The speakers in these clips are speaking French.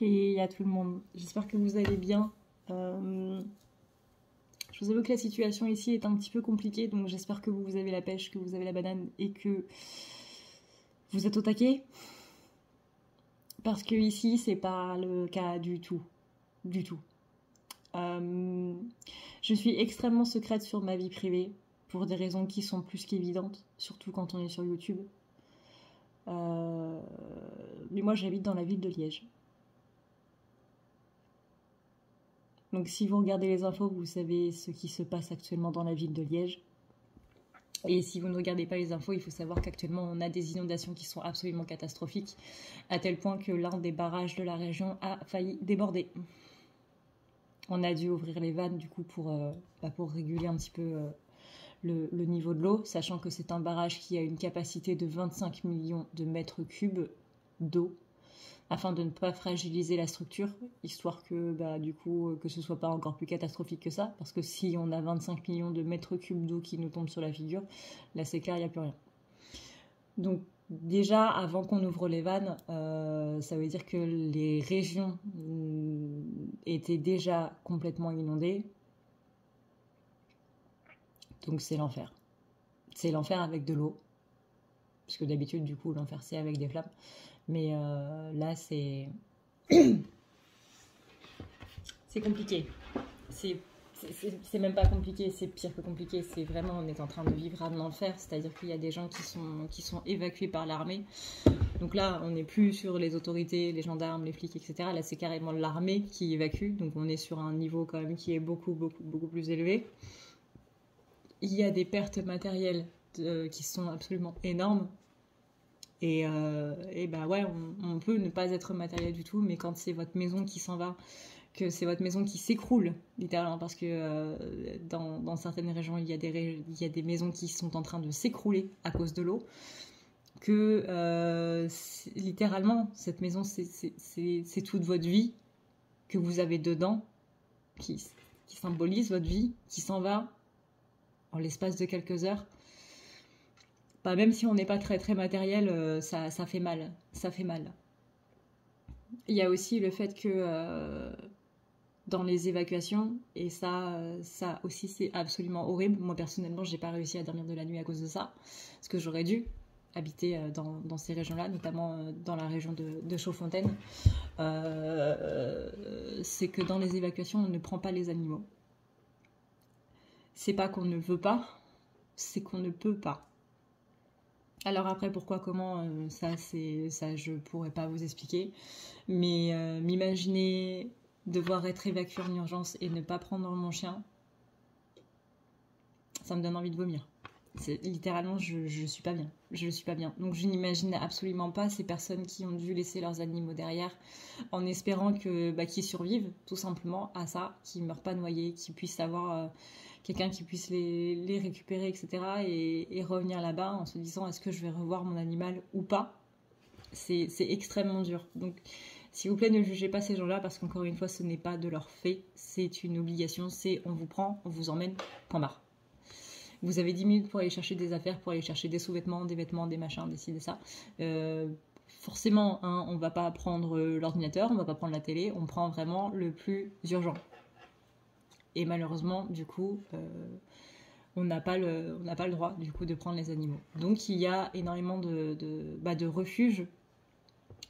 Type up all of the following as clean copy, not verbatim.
Et à tout le monde, j'espère que vous allez bien. Je vous avoue que la situation ici est un petit peu compliquée, donc j'espère que vous avez la pêche, que vous avez la banane et que vous êtes au taquet. Parce que ici, c'est pas le cas du tout. Du tout. Je suis extrêmement secrète sur ma vie privée, pour des raisons qui sont plus qu'évidentes, surtout quand on est sur YouTube. Mais moi, j'habite dans la ville de Liège. Donc si vous regardez les infos, vous savez ce qui se passe actuellement dans la ville de Liège. Et si vous ne regardez pas les infos, il faut savoir qu'actuellement on a des inondations qui sont absolument catastrophiques, à tel point que l'un des barrages de la région a failli déborder. On a dû ouvrir les vannes du coup pour réguler un petit peu le niveau de l'eau, sachant que c'est un barrage qui a une capacité de 25 millions de mètres cubes d'eau, afin de ne pas fragiliser la structure, histoire que du coup que ce soit pas encore plus catastrophique que ça, parce que si on a 25 millions de mètres cubes d'eau qui nous tombent sur la figure, là c'est clair, il n'y a plus rien. Donc déjà, avant qu'on ouvre les vannes, ça veut dire que les régions étaient déjà complètement inondées, donc c'est l'enfer. C'est l'enfer avec de l'eau, parce que d'habitude du coup l'enfer c'est avec des flammes, mais là c'est c'est compliqué. C'est même pas compliqué, c'est pire que compliqué. C'est vraiment, on est en train de vivre un enfer. C'est-à-dire qu'il y a des gens qui sont évacués par l'armée. Donc là, on n'est plus sur les autorités, les gendarmes, les flics, etc. Là, c'est carrément l'armée qui évacue. Donc on est sur un niveau quand même qui est beaucoup plus élevé. Il y a des pertes matérielles qui sont absolument énormes. Et ouais, on peut ne pas être matériel du tout, mais quand c'est votre maison qui s'en va, que c'est votre maison qui s'écroule, littéralement, parce que dans certaines régions, il y a des maisons qui sont en train de s'écrouler à cause de l'eau, que littéralement, cette maison, c'est toute votre vie que vous avez dedans, qui symbolise votre vie, qui s'en va en l'espace de quelques heures. Bah, même si on n'est pas très très matériel, ça fait mal. Ça fait mal. Il y a aussi le fait que dans les évacuations, et ça aussi c'est absolument horrible. Moi personnellement, j'ai pas réussi à dormir de la nuit à cause de ça, parce que j'aurais dû habiter dans ces régions-là, notamment dans la région de Chaudfontaine. C'est que dans les évacuations, on ne prend pas les animaux. C'est pas qu'on ne veut pas, c'est qu'on ne peut pas. Alors après, pourquoi, comment, ça je pourrais pas vous expliquer. Mais m'imaginer devoir être évacuée en urgence et ne pas prendre mon chien, ça me donne envie de vomir. Littéralement, je suis pas bien. Je suis pas bien. Donc je n'imagine absolument pas ces personnes qui ont dû laisser leurs animaux derrière en espérant qu'ils survivent tout simplement à ça, qu'ils ne meurent pas noyés, qu'ils puissent avoir quelqu'un qui puisse les récupérer, etc. Et revenir là-bas en se disant est-ce que je vais revoir mon animal ou pas. C'est extrêmement dur. Donc s'il vous plaît, ne jugez pas ces gens-là parce qu'encore une fois, ce n'est pas de leur fait. C'est une obligation. C'est on vous prend, on vous emmène, point barre. Vous avez 10 minutes pour aller chercher des affaires, pour aller chercher des sous-vêtements, des vêtements, des machins, des ci, des ça. Forcément, hein, on va pas prendre l'ordinateur, on va pas prendre la télé, on prend vraiment le plus urgent. Et malheureusement, du coup, on n'a pas le droit du coup de prendre les animaux. Donc il y a énormément de refuges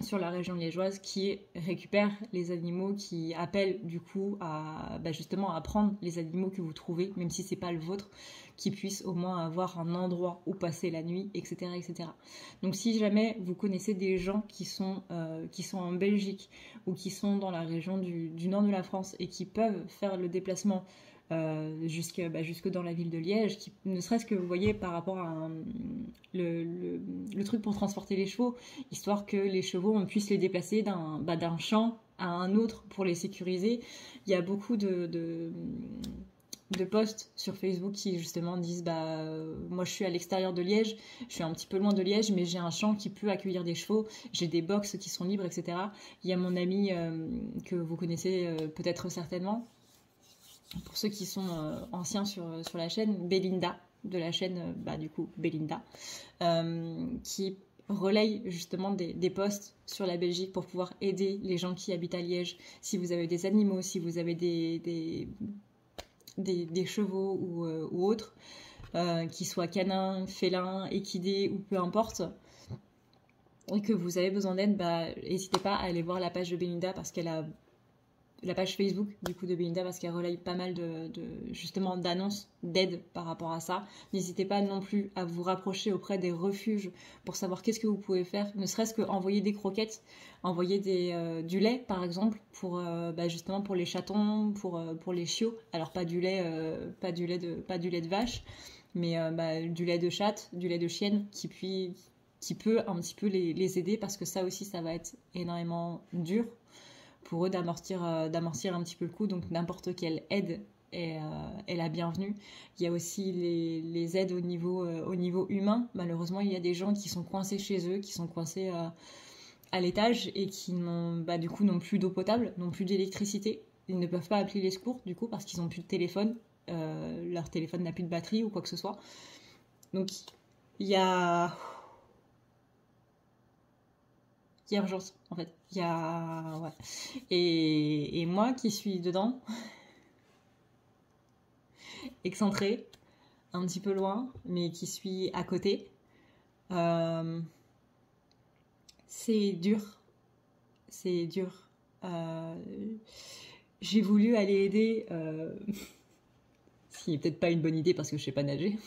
sur la région liégeoise qui récupèrent les animaux, qui appellent du coup à justement à prendre les animaux que vous trouvez, même si c'est pas le vôtre, qui puissent au moins avoir un endroit où passer la nuit, etc., etc. Donc si jamais vous connaissez des gens qui sont en Belgique ou qui sont dans la région du nord de la France et qui peuvent faire le déplacement jusque dans la ville de Liège, qui, ne serait-ce que vous voyez par rapport à le truc pour transporter les chevaux, histoire que les chevaux on puisse les déplacer d'un champ à un autre pour les sécuriser. Il y a beaucoup de posts sur Facebook qui justement disent moi je suis à l'extérieur de Liège, je suis un petit peu loin de Liège, mais j'ai un champ qui peut accueillir des chevaux, j'ai des box qui sont libres, etc. Il y a mon ami que vous connaissez peut-être certainement, pour ceux qui sont anciens sur la chaîne, Belinda, de la chaîne du coup Belinda, qui relaye justement des posts sur la Belgique pour pouvoir aider les gens qui habitent à Liège. Si vous avez des animaux, si vous avez des chevaux ou autres, qu'ils soient canins, félins, équidés ou peu importe, et que vous avez besoin d'aide, n'hésitez pas à aller voir la page de Belinda parce qu'elle a la page Facebook du coup de Belinda parce qu'elle relaye pas mal justement d'annonces d'aide par rapport à ça. N'hésitez pas non plus à vous rapprocher auprès des refuges pour savoir qu'est-ce que vous pouvez faire, ne serait-ce qu'envoyer des croquettes, envoyer du lait par exemple pour justement pour les chatons, pour les chiots. Alors pas du lait de vache, mais du lait de chatte, du lait de chienne qui peut un petit peu les aider parce que ça aussi ça va être énormément dur pour eux d'amortir un petit peu le coup. Donc n'importe quelle aide est la bienvenue. Il y a aussi les aides au niveau humain. Malheureusement, il y a des gens qui sont coincés chez eux, qui sont coincés à l'étage et qui du coup n'ont plus d'eau potable, n'ont plus d'électricité. Ils ne peuvent pas appeler les secours du coup parce qu'ils n'ont plus de téléphone. Leur téléphone n'a plus de batterie ou quoi que ce soit. Donc il y a urgence en fait. Ouais. Et moi qui suis dedans, excentrée, un petit peu loin, mais qui suis à côté, c'est dur. C'est dur. J'ai voulu aller aider, ce qui n'est peut-être pas une bonne idée parce que je sais pas nager.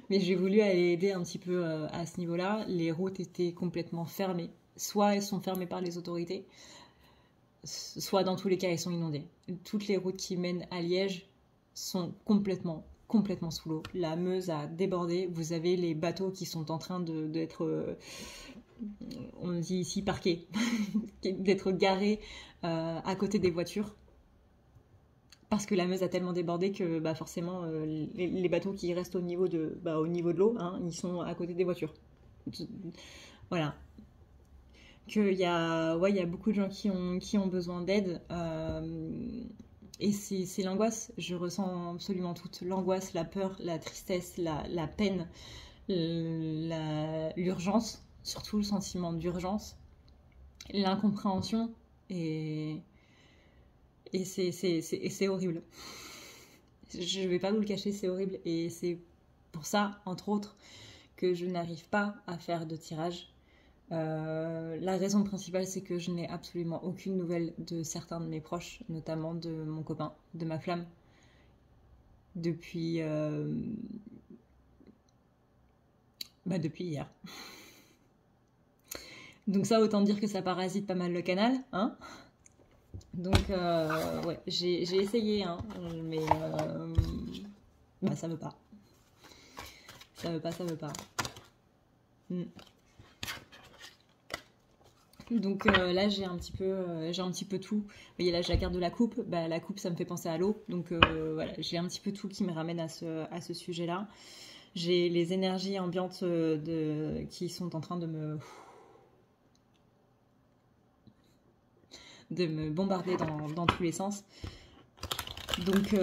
Mais j'ai voulu aller aider un petit peu à ce niveau-là. Les routes étaient complètement fermées. Soit elles sont fermées par les autorités, soit dans tous les cas elles sont inondées. Toutes les routes qui mènent à Liège sont complètement sous l'eau. La Meuse a débordé. Vous avez les bateaux qui sont en train d'être, on dit ici parqués, d'être garés à côté des voitures. Parce que la Meuse a tellement débordé que forcément les bateaux qui restent au niveau de l'eau, hein, ils sont à côté des voitures. Voilà. Qu'il y a beaucoup de gens qui ont besoin d'aide. Et c'est l'angoisse. Je ressens absolument toute l'angoisse, la peur, la tristesse, la peine, l'urgence, surtout le sentiment d'urgence, l'incompréhension et c'est horrible. Je ne vais pas vous le cacher, c'est horrible. Et c'est pour ça, entre autres, que je n'arrive pas à faire de tirage. La raison principale, c'est que je n'ai absolument aucune nouvelle de certains de mes proches, notamment de mon copain, de ma flamme, depuis hier. Donc ça, autant dire que ça parasite pas mal le canal, hein. Donc ouais, j'ai essayé, hein, mais ça veut pas. Ça veut pas. Donc là j'ai un petit peu tout. Vous voyez là j'ai la carte de la coupe. La coupe ça me fait penser à l'eau. Donc voilà, j'ai un petit peu tout qui me ramène à ce sujet-là. J'ai les énergies ambiantes qui sont en train de me bombarder dans tous les sens. Donc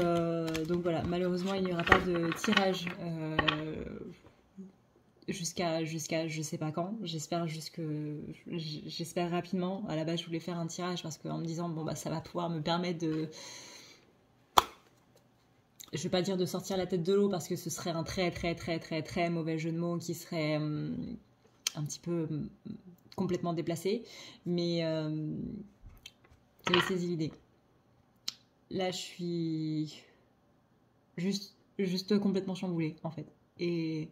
voilà, malheureusement il n'y aura pas de tirage jusqu'à je sais pas quand. J'espère rapidement. À la base je voulais faire un tirage parce qu'en me disant ça va pouvoir me permettre de, je vais pas dire de sortir la tête de l'eau parce que ce serait un très très très très très mauvais jeu de mots qui serait un petit peu complètement déplacé, mais j'avais saisi l'idée. Là je suis juste complètement chamboulée en fait. Et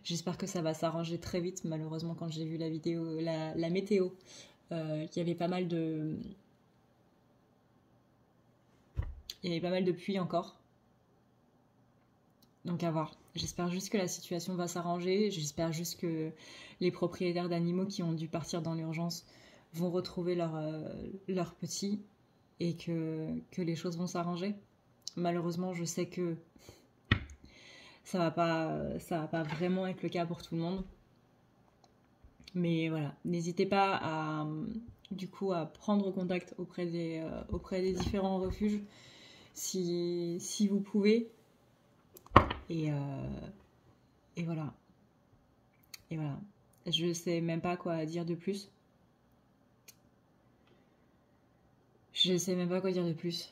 j'espère que ça va s'arranger très vite. Malheureusement, quand j'ai vu la vidéo, la météo, il y avait pas mal de pluie encore. Donc à voir. J'espère juste que la situation va s'arranger. J'espère juste que les propriétaires d'animaux qui ont dû partir dans l'urgence vont retrouver leurs petits et que les choses vont s'arranger. Malheureusement, je sais que ça va pas vraiment être le cas pour tout le monde. Mais voilà, n'hésitez pas à prendre contact auprès des différents refuges si vous pouvez. Et voilà. Et voilà. Je sais même pas quoi dire de plus. Je sais même pas quoi dire de plus.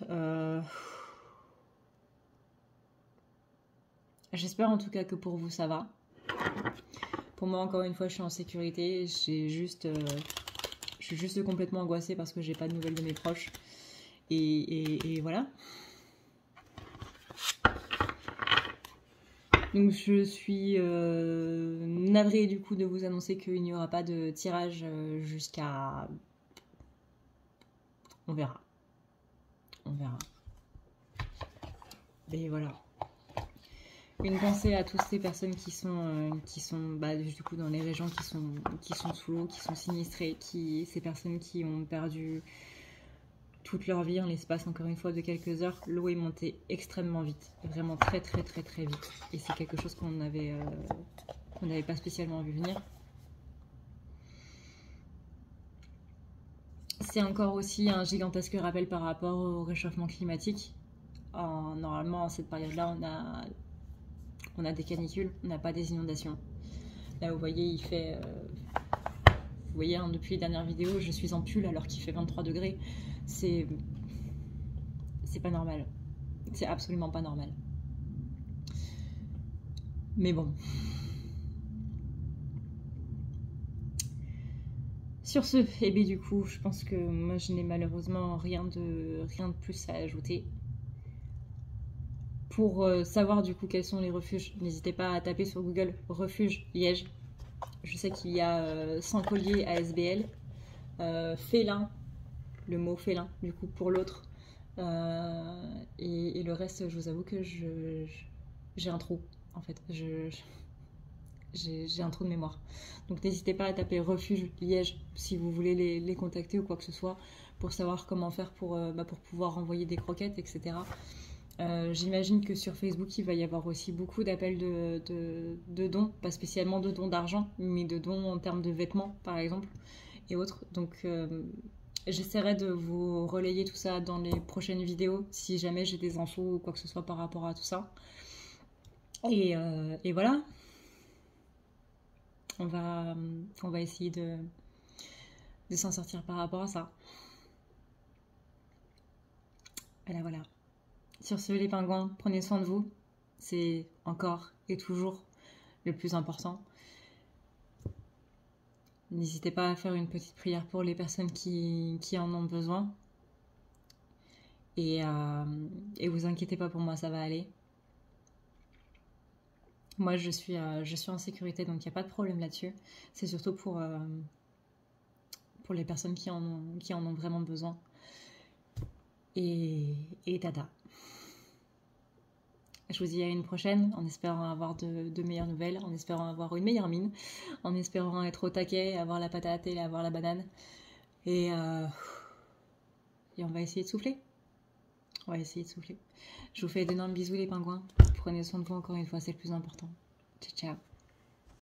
J'espère en tout cas que pour vous ça va. Pour moi, encore une fois, je suis en sécurité. Je suis juste complètement angoissée parce que j'ai pas de nouvelles de mes proches. Et voilà. Donc je suis navrée du coup de vous annoncer qu'il n'y aura pas de tirage jusqu'à... On verra. On verra. Et voilà. Une pensée à toutes ces personnes qui sont bah, du coup dans les régions qui sont sous l'eau, qui sont sinistrées, ces personnes qui ont perdu toute leur vie en l'espace, encore une fois, de quelques heures. L'eau est montée extrêmement vite, vraiment très très très très vite. Et c'est quelque chose qu'on n'avait pas spécialement vu venir. C'est encore aussi un gigantesque rappel par rapport au réchauffement climatique. Normalement, en cette période-là, on a des canicules, on n'a pas des inondations. Là, vous voyez, il fait... vous voyez, hein, depuis les dernières vidéos, je suis en pull alors qu'il fait 23 degrés. C'est pas normal. C'est absolument pas normal. Mais bon. Sur ce, et bien du coup, je pense que moi je n'ai malheureusement rien de plus à ajouter. Pour savoir du coup quels sont les refuges, n'hésitez pas à taper sur Google refuge Liège. Je sais qu'il y a Sans-Collier ASBL, Félin, le mot félin du coup pour l'autre. Et le reste, je vous avoue que j'ai un trou en fait. J'ai un trou de mémoire. Donc n'hésitez pas à taper refuge Liège si vous voulez les contacter ou quoi que ce soit pour savoir comment faire pour pouvoir envoyer des croquettes, etc. J'imagine que sur Facebook il va y avoir aussi beaucoup d'appels de dons, pas spécialement de dons d'argent, mais de dons en termes de vêtements par exemple et autres. Donc j'essaierai de vous relayer tout ça dans les prochaines vidéos si jamais j'ai des infos ou quoi que ce soit par rapport à tout ça. Et voilà. On va essayer de s'en sortir par rapport à ça. Voilà. Sur ce, les pingouins, prenez soin de vous. C'est encore et toujours le plus important. N'hésitez pas à faire une petite prière pour les personnes qui en ont besoin. Et vous inquiétez pas pour moi, ça va aller. Moi, je suis en sécurité, donc il n'y a pas de problème là-dessus. C'est surtout pour les personnes qui en ont vraiment besoin. Et tada. Je vous dis à une prochaine, en espérant avoir de meilleures nouvelles, en espérant avoir une meilleure mine, en espérant être au taquet, avoir la patate et avoir la banane. Et on va essayer de souffler. Je vous fais d'énormes bisous les pingouins. Prenez soin de vous encore une fois, c'est le plus important. Ciao, ciao.